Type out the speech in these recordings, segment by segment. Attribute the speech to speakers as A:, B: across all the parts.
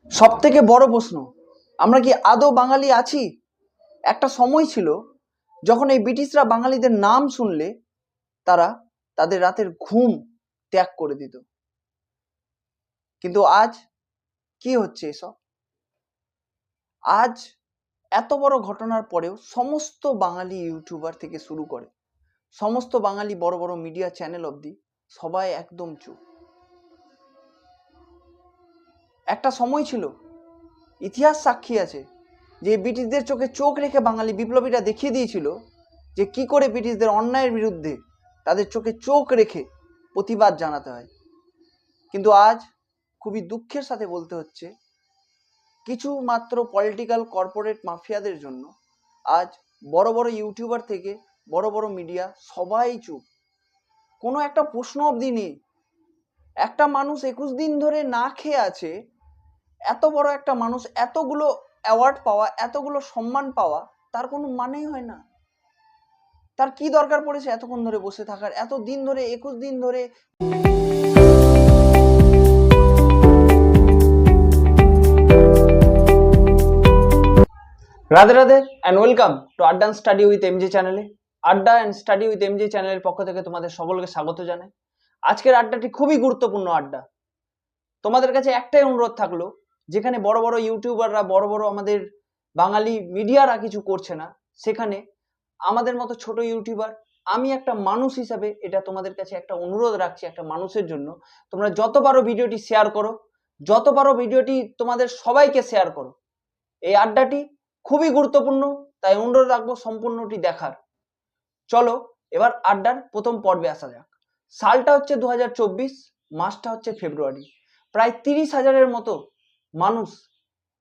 A: সব থেকে বড় প্রশ্ন, আমরা কি আদৌ বাঙালি আছি? একটা সময় ছিল যখন এই ব্রিটিশরা বাঙালিদের নাম শুনলে তারা তাদের রাতের ঘুম ত্যাগ করে দিত। কিন্তু আজ কি হচ্ছে এসব? আজ এত বড় ঘটনার পরেও সমস্ত বাঙালি ইউটিউবার থেকে শুরু করে সমস্ত বাঙালি বড় বড় মিডিয়া চ্যানেল অবধি সবাই একদম চুপ। একটা সময় ছিল, ইতিহাস সাক্ষী আছে, যে ব্রিটিশদের চোখে চোখ রেখে বাঙালি বিপ্লবীরা দেখিয়ে দিয়েছিল যে কি করে ব্রিটিশদের অন্যায়ের বিরুদ্ধে তাদের চোখে চোখ রেখে প্রতিবাদ জানাতে হয়। কিন্তু আজ খুবই দুঃখের সাথে বলতে হচ্ছে, কিছু মাত্র পলিটিক্যাল কর্পোরেট মাফিয়াদের জন্য আজ বড় বড় ইউটিউবার থেকে বড় বড় মিডিয়া সবাই চুপ। কোনো একটা প্রশ্ন অবধি নেই। একটা মানুষ 21 দিন ধরে না খেয়ে আছে, এত বড় একটা মানুষ এতগুলো অ্যাওয়ার্ড পাওয়া, এতগুলো সম্মান পাওয়া, তার কোনো মানেই হয় না। তার কি দরকার পড়েছে এতক্ষণ ধরে বসে থাকার, এত দিন ধরে 21 দিন ধরে? Radhe Radhe and welcome to আড্ডা অ্যান্ড স্টাডি উইথ এমজে চ্যানেলে। আড্ডা অ্যান্ড স্টাডি উইথ এমজে চ্যানেলের পক্ষ থেকে তোমাদের সকলকে স্বাগত জানাই। আজকের আড্ডাটি খুবই গুরুত্বপূর্ণ আড্ডা। তোমাদের কাছে একটাই অনুরোধ থাকলো, যেখানে বড় বড় ইউটিউবাররা, বড় বড় আমাদের বাঙালি মিডিয়ারা কিছু করছে না, সেখানে আমাদের মতো ছোট ইউটিউবার, আমি একটা মানুষ হিসাবে এটা তোমাদের কাছে একটা অনুরোধ রাখছি, একটা মানুষের জন্য, তোমরা যত পারো ভিডিওটি শেয়ার করো, যত পারো ভিডিওটি তোমাদের সবাইকে শেয়ার করো। এই আড্ডাটি খুবই গুরুত্বপূর্ণ, তাই অনুরোধ রাখবো সম্পূর্ণটি দেখার। চলো এবার আড্ডার প্রথম পর্বে আসা যাক। সালটা হচ্ছে 2024, মাসটা হচ্ছে ফেব্রুয়ারি। প্রায় 30,000-এর মতো মানুষ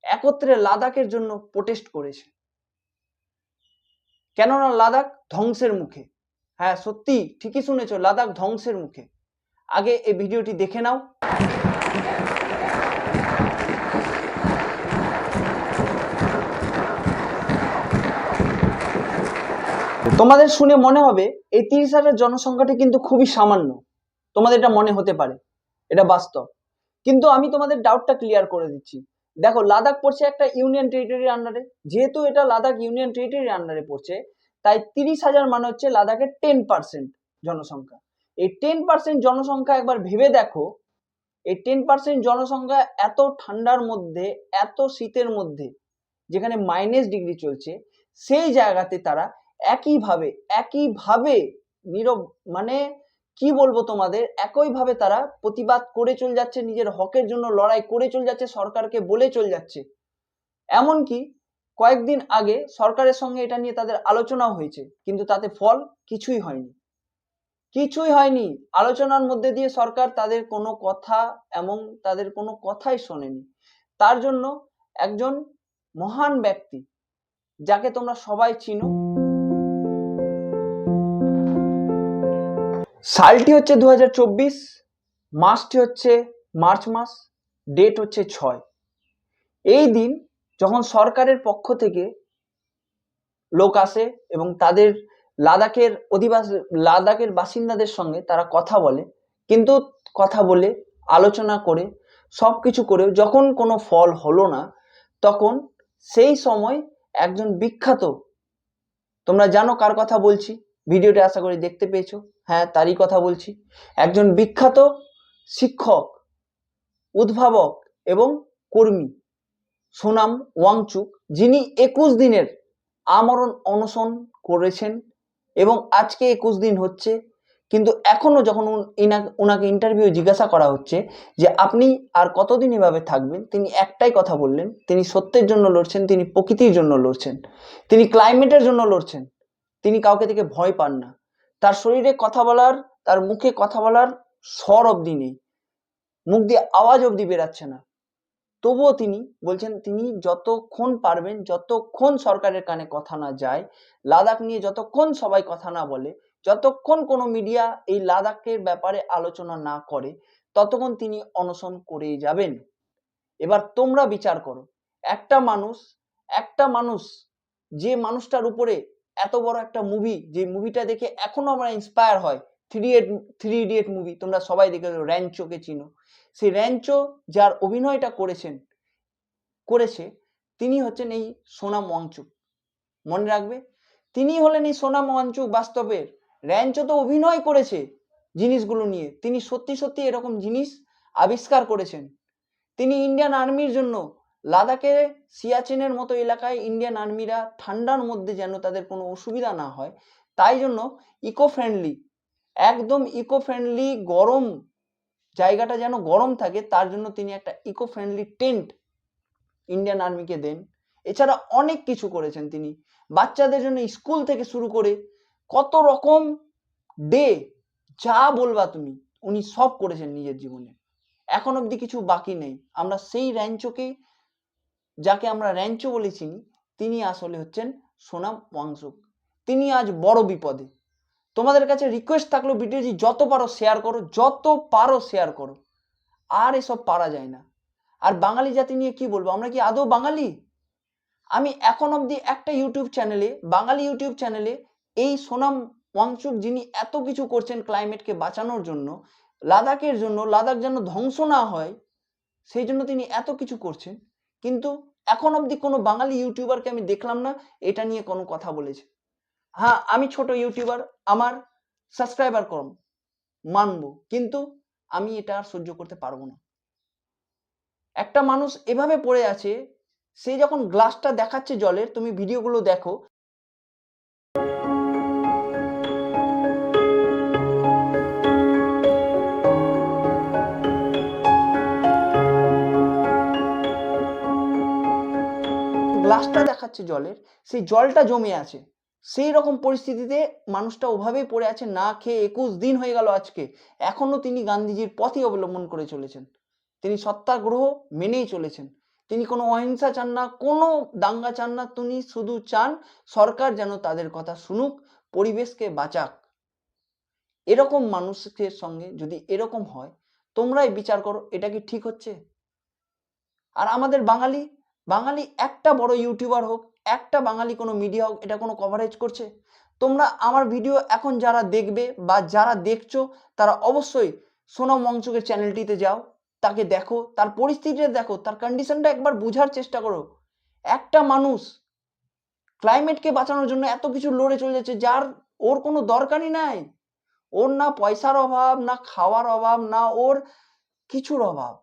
A: একত্রে লাদাখের জন্য প্রোটেস্ট করেছে। কেননা লাদাখ ধ্বংসের মুখে। হ্যাঁ, সত্যি ঠিকই শুনেছো, লাদাখ ধ্বংসের মুখে। আগে এই ভিডিওটি দেখে নাও। তোমাদের শুনে মনে হবে এই 30,000 জনসংখ্যাটি কিন্তু খুবই সামান্য, তোমাদের এটা মনে হতে পারে, এটা বাস্তব। কিন্তু আমি তোমাদের ডাউটটা ক্লিয়ার করে দিচ্ছি। দেখো, লাদাখ পড়ছে একটা ইউনিয়ন টেরিটরির আন্ডারে। যেহেতু এটা লাদাখ ইউনিয়ন টেরিটরির আন্ডারে পড়ছে, তাই 30,000 মানে হচ্ছে লাদাখের 10% জনসংখ্যা। এই 10% জনসংখ্যা একবার ভেবে দেখো, এই 10% জনসংখ্যা এত ঠান্ডার মধ্যে, এত শীতের মধ্যে, যেখানে -ডিগ্রি চলছে, সেই জায়গাতে তারা একইভাবে নীরব, মানে কি বলবো তোমাদের, একইভাবে তারা প্রতিবাদ করে চলে যাচ্ছে, নিজের হকের জন্য লড়াই করে চলে যাচ্ছে, সরকারকে বলে চলে যাচ্ছে। এমনকি কয়েকদিন আগে সরকারের সঙ্গে এটা নিয়ে তাদের আলোচনাও হয়েছে, কিন্তু তাতে ফল কিছুই হয়নি। কিছুই হয়নি। আলোচনার মধ্যে দিয়ে সরকার তাদের কোনো কথা এবং তাদের কোনো কথাই শোনেনি। তার জন্য একজন মহান ব্যক্তি, যাকে তোমরা সবাই চিনো, সালটি হচ্ছে 2024, মাসটি হচ্ছে মার্চ মাস, ডেট হচ্ছে 6। এই দিন যখন সরকারের পক্ষ থেকে লোক আসে এবং তাদের লাদাখের বাসিন্দাদের সঙ্গে তারা কথা বলে, কিন্তু কথা বলে আলোচনা করে সবকিছু করে যখন কোনো ফল হলো না, তখন সেই সময় একজন বিখ্যাত, তোমরা জানো কার কথা বলছি, ভিডিওটা আশা করি দেখতে পেয়েছো, হ্যাঁ তারই কথা বলছি। একজন বিখ্যাত শিক্ষক, উদ্ভাবক এবং কর্মী, সোনাম ওয়াংচুক, যিনি 21 দিনের আমরণ অনশন করেছেন এবং আজকে 21 দিন হচ্ছে। কিন্তু এখনো যখন ওনাকে ইন্টারভিউ জিজ্ঞাসা করা হচ্ছে যে আপনি আর কতদিন এভাবে থাকবেন, তিনি একটাই কথা বললেন, তিনি সত্যের জন্য লড়ছেন, তিনি প্রকৃতির জন্য লড়ছেন, তিনি ক্লাইমেটের জন্য লড়ছেন, তিনি কাউকে থেকে ভয় পান না। তার শরীরে কথা বলার, তার মুখে কথা বলার স্বর অবধি নেই, মুখ দিয়ে আওয়াজ অবধি বেরাচ্ছে না, তবুও তিনি বলছেন তিনি যতক্ষণ পারবেন, যতক্ষণ সরকারের কানে কথা না যায়, লাদাখ নিয়ে যতক্ষণ সবাই কথা না বলে, যতক্ষণ কোনো মিডিয়া এই লাদাখের ব্যাপারে আলোচনা না করে, ততক্ষণ তিনি অনশন করেই যাবেন। এবার তোমরা বিচার করো, একটা মানুষ যে মানুষটার উপরে এত বড় একটা মুভি, যে মুভিটা দেখে এখনো আমরা ইন্সপায়ার হয়, থ্রি ইডিয়েট মুভি, তোমরা সবাই দেখে র্যাঞ্চোকে চিনো, সেই র্যাঞ্চো যার অভিনয়টা করেছেন, করেছে, তিনি হচ্ছেন এই সোনাম ওয়াংচুক। মনে রাখবে, তিনি হলেন এই সোনাম ওয়াংচুক। বাস্তবের র্যাঞ্চো তো অভিনয় করেছে জিনিসগুলো নিয়ে, তিনি সত্যি সত্যি এরকম জিনিস আবিষ্কার করেছেন। তিনি ইন্ডিয়ান আর্মির জন্য লাদাখে সিয়াচেনের মতো এলাকায় ইন্ডিয়ান আর্মিরা ঠান্ডার মধ্যে যেন তাদের কোনো অসুবিধা না হয়, তাই জন্য ইকো ফ্রেন্ডলি, একদম ইকো ফ্রেন্ডলি, গরম জায়গাটা যেন গরম থাকে তার জন্য তিনি একটা ইকো ফ্রেন্ডলি টেন্ট ইন্ডিয়ান আর্মিকে দেন। এছাড়া অনেক কিছু করেছেন তিনি, বাচ্চাদের জন্য স্কুল থেকে শুরু করে কত রকম ডে, যা বলবা তুমি, উনি সব করেছেন নিজের জীবনে। এখন অবধি কিছু বাকি নেই। আমরা সেই র্যাঞ্চোকে, যাকে আমরা র্যাঞ্চো বলে চিনি, তিনি আসলে হচ্ছেন সোনাম ওয়াংচুক। তিনি আজ বড় বিপদে। তোমাদের কাছে রিকোয়েস্ট থাকলো ভিডিওটি যত পারো শেয়ার করো, যত পারো শেয়ার করো। আর এসব পারা যায় না। আর বাঙালি জাতি নিয়ে কি বলবো, আমরা কি আদৌ বাঙালি? আমি এখন অবধি একটা ইউটিউব চ্যানেলে, বাঙালি ইউটিউব চ্যানেলে, এই সোনাম ওয়াংচুক যিনি এত কিছু করছেন ক্লাইমেটকে বাঁচানোর জন্য, লাদাখের জন্য, লাদাখ যেন ধ্বংস না হয় সেই জন্য তিনি এত কিছু করছেন, কিন্তু এখন অবধি কোনো বাঙালি ইউটিউবারকে আমি দেখলাম না এটা নিয়ে কোনো কথা বলেছে। হ্যাঁ, আমি ছোট ইউটিউবার, আমার সাবস্ক্রাইবার কম, মানবো, কিন্তু আমি এটা আর সহ্য করতে পারবো না। একটা মানুষ এভাবে পড়ে আছে, সে যখন গ্লাসটা দেখাচ্ছে জলের, তুমি ভিডিওগুলো দেখো, গ্লাসটা দেখাচ্ছে জলের, সেই জলটা জমে আছে, সেই রকম পরিস্থিতিতে মানুষটা ওভাবেই পড়ে আছে, না খেয়ে 21 দিন হয়ে গেল আজকে, এখনো তিনি গান্ধীজির পথই অবলম্বন করে চলেছেন। তিনি সত্যাগ্রহ মেনেই চলেছেন। তিনি কোনো অহিংসা চান না, কোনো দাঙ্গা চান না, তিনি শুধু চান সরকার যেন তাদের কথা শুনুক, পরিবেশকে বাঁচাক। এরকম মানুষের সঙ্গে যদি এরকম হয়, তোমরাই বিচার করো এটা কি ঠিক হচ্ছে? আর আমাদের বাঙালি, বাঙালি একটা বড় ইউটিউবার হোক, একটা বাঙালি কোনো মিডিয়া হোক, এটা কোনো কভারেজ করছে? তোমরা আমার ভিডিও এখন যারা দেখবে বা যারা দেখছো, তারা অবশ্যই সোনাম ওয়াংচুকের চ্যানেলটিতে যাও, তাকে দেখো, তার পরিস্থিতিটা দেখো, তার কন্ডিশনটা একবার বোঝার চেষ্টা করো। একটা মানুষ ক্লাইমেটকে বাঁচানোর জন্য এত কিছু লড়ে চলে যাচ্ছে, যার ওর কোনো দরকারই নাই। ওর না পয়সার অভাব, না খাওয়ার অভাব, না ওর কিছুর অভাব,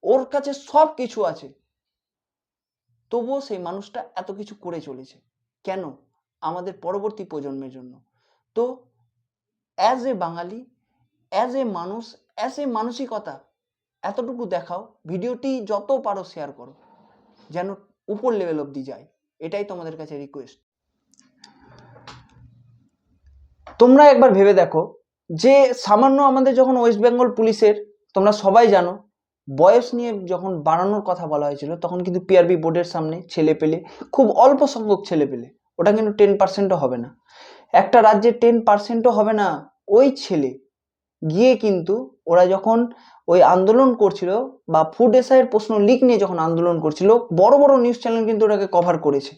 A: ওর কাছে সব কিছু আছে, তবুও সেই মানুষটা এত কিছু করে চলেছে কেন? আমাদের পরবর্তী প্রজন্মের জন্য। তো as a Bangali, as a মানুষ, অ্যাজ এ মানসিকতা এতটুকু দেখাও, ভিডিওটি যত পারো শেয়ার করো, যেন উপর লেভেল অবধি যায়, এটাই তোমাদের কাছে রিকোয়েস্ট। তোমরা একবার ভেবে দেখো যে সামান্য আমাদের যখন ওয়েস্ট বেঙ্গল পুলিশের, তোমরা সবাই জানো, বয়স নিয়ে যখন বাড়ানোর কথা বলা হয়েছিল, তখন কিন্তু পিআরবি বোর্ডের সামনে ছেলে পেলে, খুব অল্প সংখ্যক ছেলে পেলে, ওটা কিন্তু 10%ও হবে না, একটা রাজ্যে 10%ও হবে না, ওই ছেলে গিয়ে কিন্তু ওরা যখন ওই আন্দোলন করছিল বা ফুড এসআইয়ের প্রশ্ন লিক নিয়ে যখন আন্দোলন করছিল, বড় বড় নিউজ চ্যানেল কিন্তু ওটাকে কভার করেছে,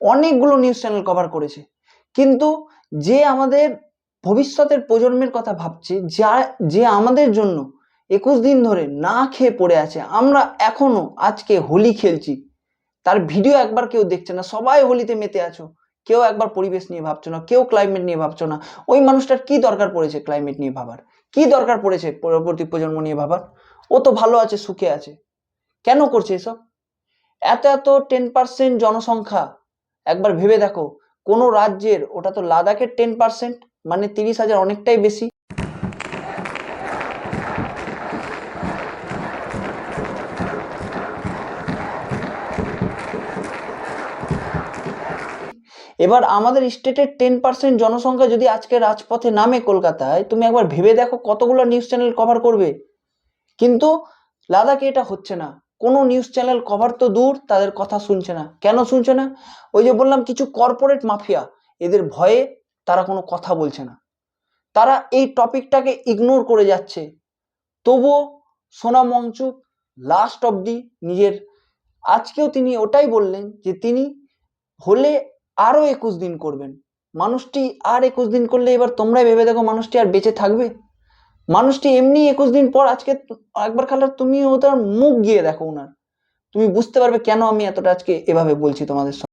A: অনেকগুলো নিউজ চ্যানেল কভার করেছে। কিন্তু যে আমাদের ভবিষ্যতের প্রজন্মের কথা ভাবছে, যে আমাদের জন্য 21 দিন ধরে না খেয়ে পড়ে আছে, আমরা এখনো আজকে হোলি খেলছি, তার ভিডিও একবার কেউ দেখছে না, সবাই হোলিতে মেতে আছো, কেউ একবার পরিবেশ নিয়ে ভাবছো না, কেউ ক্লাইমেট নিয়ে ভাবছো না। ওই মানুষটার কি দরকার পড়েছে ক্লাইমেট নিয়ে ভাবার? কি দরকার পড়েছে পরবর্তী প্রজন্ম নিয়ে ভাবার? ও তো ভালো আছে, সুখে আছে, কেন করছে এসব? এত এত 10% জনসংখ্যা, একবার ভেবে দেখো, কোনো রাজ্যের, ওটা তো লাদাখের 10%, মানে 30,000, অনেকটাই বেশি। এবার আমাদের স্টেটের 10% জনসংখ্যা যদি আজকে রাজপথে নামে কলকাতায়, তুমি একবার ভেবে দেখো কতগুলো নিউজ চ্যানেল কভার করবে। কিন্তু লাদাখে এটা হচ্ছে না, কোনো নিউজ চ্যানেল কভার তো দূর, তাদের কথা শুনছে না। কেন শুনছে না? ওই যে বললাম, কিছু কর্পোরেট মাফিয়া, এদের ভয়ে তারা কোনো কথা বলছে না, তারা এই টপিকটাকে ইগনোর করে যাচ্ছে। তবুও সোনাম ওয়াংচুক লাস্ট অবধি নিজের, আজকেও তিনি ওটাই বললেন যে তিনি হলে আরো 21 দিন করবেন। মানুষটি আর 21 দিন করলে, এবার তোমরাই ভেবে দেখো মানুষটি আর বেঁচে থাকবে? মানুষটি এমনি 21 দিন পর, আজকে একবার খালি তুমি ওটার মুখ গিয়ে দেখো, ওনার তুমি বুঝতে পারবে কেন আমি এতটা আজকে এভাবে বলছি তোমাদের সঙ্গে।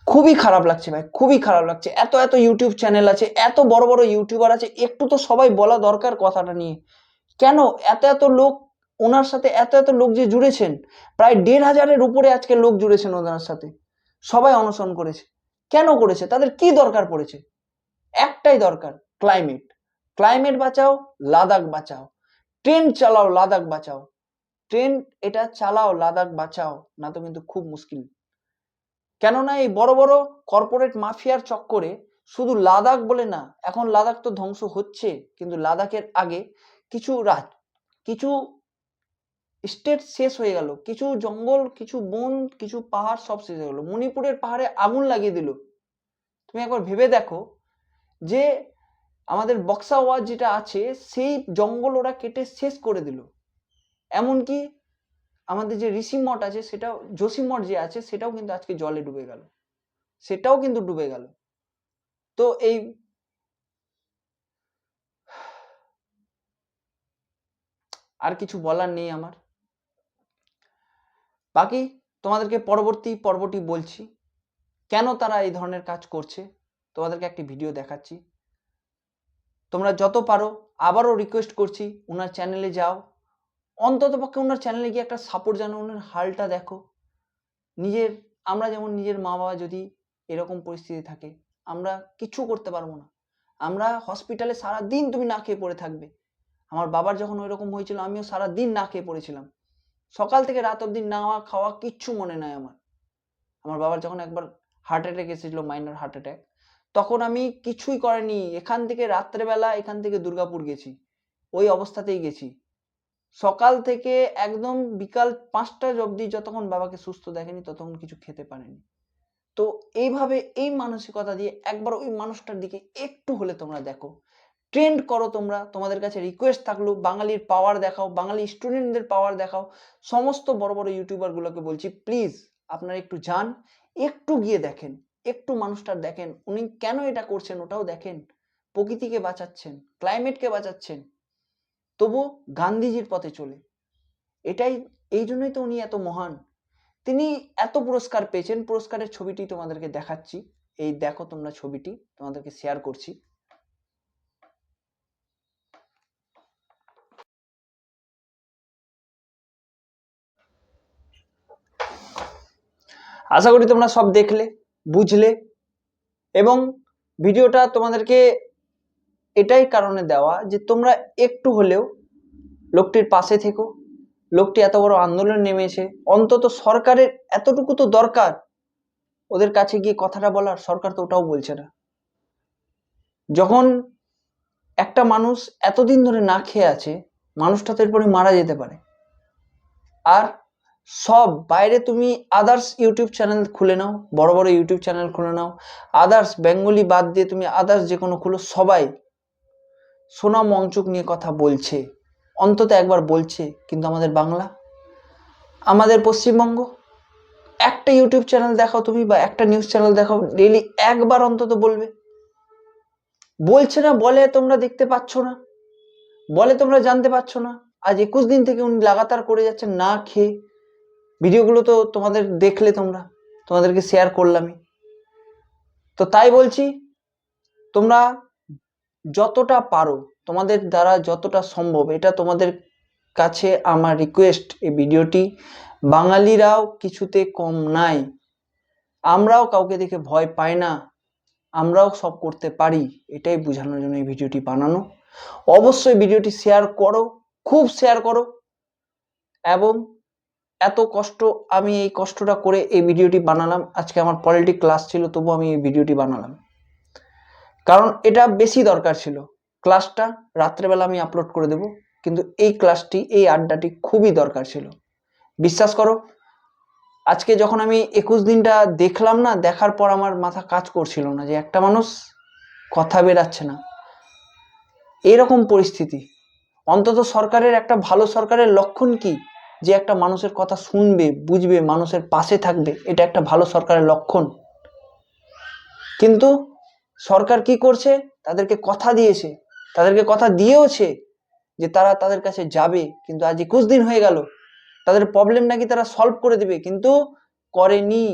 A: খুবই খারাপ লাগছে ভাই, খুবই খারাপ লাগছে। এত এত ইউটিউব চ্যানেল আছে, এত বড় বড় ইউটিউবার আছে, একটু তো সবাই বলা দরকার কথাটা নিয়ে। কেন এত এত লোক ওনার সাথে, এত এত লোক যে জুড়েছেন, প্রায় 1,500-এর উপরে আজকে লোক জুড়েছেন ওনার সাথে, সবাই অনশন করেছে। কেন করেছে? তাদের কি দরকার পড়েছে? একটাই দরকার, ক্লাইমেট। ক্লাইমেট বাঁচাও, লাদাখ বাঁচাও। ট্রেন চালাও, লাদাখ বাঁচাও। ট্রেন এটা চালাও, লাদাখ বাঁচাও, না তো কিন্তু খুব মুশকিল। কেননা এই বড় বড় কর্পোরেট মাফিয়ার চক্করে শুধু লাদাখ বলে না, এখন লাদাখ তো ধ্বংস হচ্ছে, কিন্তু লাদাখের আগে কিছু স্টেট শেষ হয়ে গেল, কিছু জঙ্গল, কিছু বন, কিছু পাহাড় সব শেষ হয়ে গেল। মণিপুরের পাহাড়ে আগুন লাগিয়ে দিল। তুমি একবার ভেবে দেখো যে আমাদের বক্সা ওয়াজ যেটা আছে, সেই জঙ্গল ওরা কেটে শেষ করে দিল। এমনকি আমাদের যে ঋষি মঠ আছে, সেটাও, যোশী মঠ যে আছে, সেটাও কিন্তু আজকে জলে ডুবে গেল, সেটাও কিন্তু ডুবে গেল। তো এই আর কিছু বলার নেই আমার। বাকি তোমাদেরকে পরবর্তী পর্বটি বলছি কেন তারা এই ধরনের কাজ করছে। তোমাদেরকে একটি ভিডিও দেখাচ্ছি, তোমরা যত পারো আবারও রিকোয়েস্ট করছি ওনার চ্যানেলে যাও, অন্তত পক্ষে ওনার চ্যানেলে গিয়ে একটা সাপোর্ট জানো, ওনার হালটা দেখো। আমরা যেমন নিজের মা বাবা যদি এরকম পরিস্থিতি থাকে, আমরা কিছু করতে পারবো না। আমরা হসপিটালে সারাদিন তুমি না খেয়ে পড়ে থাকবে। আমার বাবার যখন ওই রকম হয়েছিল, আমিও সারাদিন না খেয়ে পড়েছিলাম, সকাল থেকে রাত অবধি নাওয়া খাওয়া কিচ্ছু মনে নাই আমার। আমার বাবার যখন একবার হার্ট অ্যাটাক এসেছিল, মাইনর হার্ট অ্যাটাক, তখন আমি কিছুই করিনি, এখান থেকে রাত্রেবেলা এখান থেকে দুর্গাপুর গেছি, ওই অবস্থাতেই গেছি, সকাল থেকে একদম বিকাল 5টা অবধি, যতক্ষণ বাবাকে সুস্থ দেখেনি ততক্ষণ কিছু খেতে পারেনি। তো এইভাবে এই মানসিকতা দিয়ে একবার ওই মানুষটার দিকে একটু হলে তোমরা দেখো, ট্রেন্ড করো তোমরা। তোমাদের কাছে রিকোয়েস্ট থাকলো, বাঙালির পাওয়ার দেখাও, বাঙালি স্টুডেন্টদের পাওয়ার দেখাও। সমস্ত বড় বড় ইউটিউবার গুলোকে বলছি, প্লিজ আপনারা একটু যান, একটু গিয়ে দেখেন, একটু মানুষটার দেখেন উনি কেন এটা করছেন, ওটাও দেখেন। প্রকৃতিকে বাঁচাচ্ছেন, ক্লাইমেটকে বাঁচাচ্ছেন, তবু গান্ধীজির পথে চলে। এই জন্যই তো উনি এত মহান। তিনি এত পুরস্কার পেয়েছেন। পুরস্কারের ছবিটি তোমাদেরকে দেখাচ্ছি, এই দেখো তোমরা ছবিটি, তোমাদেরকে শেয়ার করছি। আশা করি তোমরা সব দেখলে, বুঝলে, এবং ভিডিওটা তোমাদেরকে এটাই কারণে দেওয়া যে তোমরা একটু হলেও লোকটির পাশে থেকো। লোকটি এত বড় আন্দোলন নেমেছে, অন্তত সরকারের এতটুকু তো দরকার ওদের কাছে গিয়ে কথাটা বলার, সরকার তো ওটাও বলছে না। যখন একটা মানুষ এতদিন ধরে না খেয়ে আছে, মানুষটা তো এরপরে মারা যেতে পারে। আর সব বাইরে তুমি আদার্স ইউটিউব চ্যানেল খুলে নাও, বড় বড় ইউটিউব চ্যানেল খুলে নাও, আদার্স বেঙ্গলি বাদ দিয়ে তুমি আদার্স যে কোনো খুলো, সবাই সোনা মঞ্চুক নিয়ে কথা বলছে, অন্তত একবার বলছে। কিন্তু আমাদের বাংলা, আমাদের পশ্চিমবঙ্গ, একটা ইউটিউব চ্যানেল দেখাও তুমি, বা একটা নিউজ চ্যানেল দেখাও, ডেইলি একবার অন্তত বলছে না। বলে তোমরা দেখতে পাচ্ছ না, বলে তোমরা জানতে পারছো না। আজ 21 দিন থেকে উনি লাগাতার করে যাচ্ছেন না খেয়ে। ভিডিওগুলো তো তোমাদের দেখলে, তোমাদেরকে শেয়ার করলামই। তো তাই বলছি, তোমরা যতটা পারো, তোমাদের দ্বারা যতটা সম্ভব, এটা তোমাদের কাছে আমার রিকোয়েস্ট, এই ভিডিওটি, বাঙালিরাও কিছুতে কম নাই, আমরাও কাউকে দেখে ভয় পাই না, আমরাও সব করতে পারি, এটাই বোঝানোর জন্য এই ভিডিওটি বানানো। অবশ্যই ভিডিওটি শেয়ার করো, খুব শেয়ার করো। এবং এত কষ্ট, আমি এই কষ্টটা করে এই ভিডিওটি বানালাম। আজকে আমার পলিটিক্স ক্লাস ছিল, তবু আমি এই ভিডিওটি বানালাম, কারণ এটা বেশি দরকার ছিল। ক্লাসটা রাত্রেবেলা আমি আপলোড করে দেব, কিন্তু এই ক্লাসটি, এই আড্ডাটি খুবই দরকার ছিল। বিশ্বাস করো, আজকে যখন আমি 21 দিনটা দেখলাম না, দেখার পর আমার মাথা কাজ করছিল না যে একটা মানুষ কথা বেরাচ্ছে না, এরকম পরিস্থিতি। অন্তত সরকারের, একটা ভালো সরকারের লক্ষণ কি, যে একটা মানুষের কথা শুনবে, বুঝবে, মানুষের পাশে থাকবে, এটা একটা ভালো সরকারের লক্ষণ। কিন্তু সরকার কি করছে, তাদেরকে কথা দিয়েছে, তাদেরকে কথা দিয়েওছে যে তারা তাদের কাছে যাবে, কিন্তু আজ 21 দিন হয়ে গেল, তাদের প্রবলেম নাকি তারা সলভ করে দিবে, কিন্তু করেনি।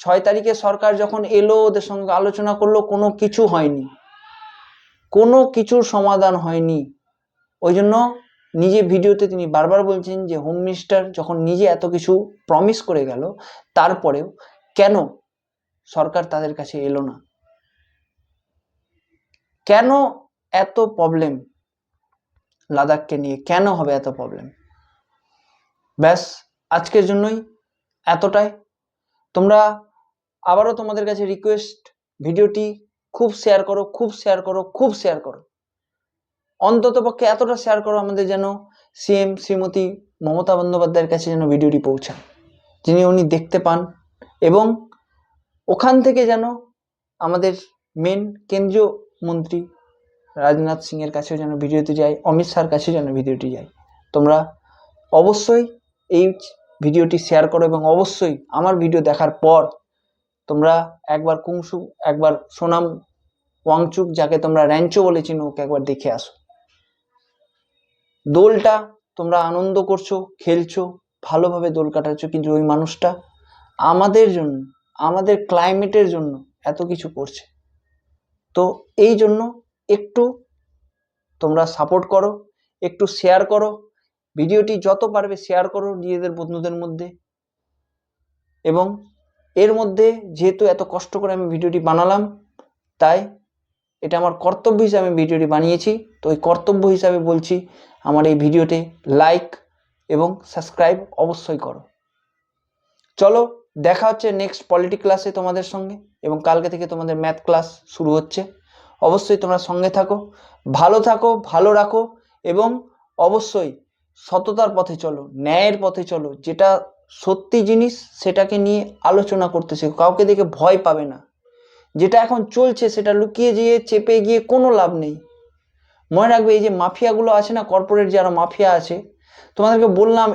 A: 6 তারিখে সরকার যখন এলো, ওদের সঙ্গে আলোচনা করলো, কোনো কিছু হয়নি, কোনো কিছুর সমাধান হয়নি। ওই জন্য নিজে ভিডিওতে তিনি বারবার বলছেন যে হোম মিনিস্টার যখন নিজে এত কিছু প্রমিস করে গেল, তারপরেও কেন সরকার তাদের কাছে এলো না? কেন এত প্রবলেম লাদাখকে নিয়ে? কেন হবে এত প্রবলেম? ব্যাস আজকের জন্যই এতটাই। তোমরা আবারও তোমাদের কাছে রিকোয়েস্ট, ভিডিওটি খুব শেয়ার করো, খুব শেয়ার করো, খুব শেয়ার করো, অন্তত পক্ষে এতটা শেয়ার করো আমাদের যেন সিএম শ্রীমতী মমতা বন্দ্যোপাধ্যায়ের কাছে যেন ভিডিওটি পৌঁছায়, যিনি উনি দেখতে পান, এবং ওখান থেকে যেন আমাদের মেন কেন্দ্রীয় মন্ত্রী রাজনাথ সিং এর কাছেও যেন ভিডিওটি যায়, অমিত শাহর কাছে যেন ভিডিওটি যায়। তোমরা অবশ্যই এই ভিডিওটি শেয়ার করো, এবং অবশ্যই আমার ভিডিও দেখার পর তোমরা একবার কুংসু, একবার সোনাম ওয়াংচুক, যাকে তোমরা র্যাঞ্চো বলে চিনো, ওকে একবার দেখে আসো। দোলটা তোমরা আনন্দ করছো, খেলছো, ভালোভাবে দোল কাটাচ্ছো, কিন্তু ওই মানুষটা আমাদের জন্য, আমাদের ক্লাইমেটের জন্য এত কিছু করছে। তো এই জন্য একটু তোমরা সাপোর্ট করো, একটু শেয়ার করো, ভিডিওটি যত পারবে শেয়ার করো নিজেদের বন্ধুদের মধ্যে। এবং এর মধ্যে যেহেতু এত কষ্ট করে আমি ভিডিওটি বানালাম, তাই এটা আমার কর্তব্য হিসাবে আমি ভিডিওটি বানিয়েছি। তো ওই কর্তব্য হিসাবে বলছি, আমার এই ভিডিওতে লাইক এবং সাবস্ক্রাইব অবশ্যই করো। চলো, দেখা হচ্ছে নেক্সট পলিটি ক্লাসে তোমাদের সঙ্গে, এবং কালকে থেকে তোমাদের ম্যাথ ক্লাস শুরু হচ্ছে। অবশ্যই তোমরা সঙ্গে থাকো, ভালো রাখো, এবং অবশ্যই সততার পথে চলো, ন্যায়ের পথে চলো, যেটা সত্যি জিনিস সেটাকে নিয়ে আলোচনা করতে শেখো, কাউকে দেখে ভয় পাবে না। যেটা এখন চলছে সেটা লুকিয়ে গিয়ে চেপে গিয়ে কোনো লাভ নেই। মনে রাখবে, এই যে মাফিয়াগুলো আছে না, কর্পোরেট যারা মাফিয়া আছে, তোমাদেরকে বললাম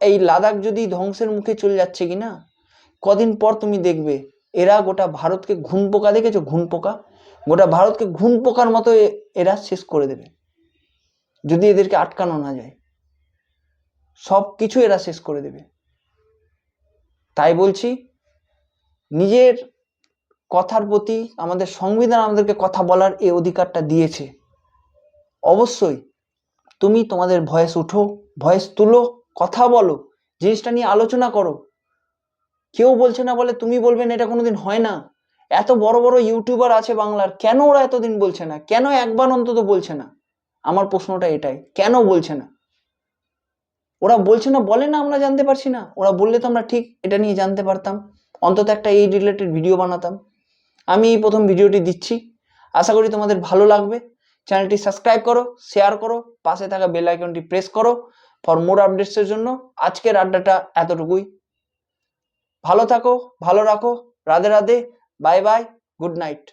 A: এই লাদাখ যদি ধ্বংসের মুখে চলে যাচ্ছে কি না, কদিন পর তুমি দেখবে এরা গোটা ভারতকে, ঘুন পোকা দেখেছো, ঘুন পোকা, গোটা ভারতকে ঘুন পোকার মতো এরা শেষ করে দেবে যদি এদেরকে আটকানো না যায়। সব কিছু এরা শেষ করে দেবে। তাই বলছি, নিজের কথার প্রতি আমাদের সংবিধান আমাদেরকে কথা বলার এই অধিকারটা দিয়েছে। অবশ্যই তুমি তোমাদের ভয়েস উঠো, ভয়েস তুলো, কথা বলো, জিনিসটা নিয়ে আলোচনা করো। কেউ বলছে না বলে তুমি বলবে না, এটা কোনোদিন হয় না। এত বড় বড় ইউটিউবার আছে বাংলার, কেন ওরা এতদিন বলছে না? কেন একবার অন্তত বলছে না? আমার প্রশ্নটা এটাই, কেন বলছে না? ওরা বলছে না বলে না, আমরা জানতে পারছি না? ওরা বললে তো আমরা ঠিক এটা নিয়ে জানতে পারতাম, অন্তত একটা এই রিলেটেড ভিডিও বানাতাম। আমি এই প্রথম ভিডিওটি দিচ্ছি, আশা করি তোমাদের ভালো লাগবে। চ্যানেলটি সাবস্ক্রাইব করো, শেয়ার করো, পাশে থাকা বেল আইকনটি প্রেস করো ফর মোর আপডেটসের জন্য। আজকের আড্ডাটা এতটুকুই। ভালো থাকো, ভালো রাখো, Radhe Radhe, bye bye, good night.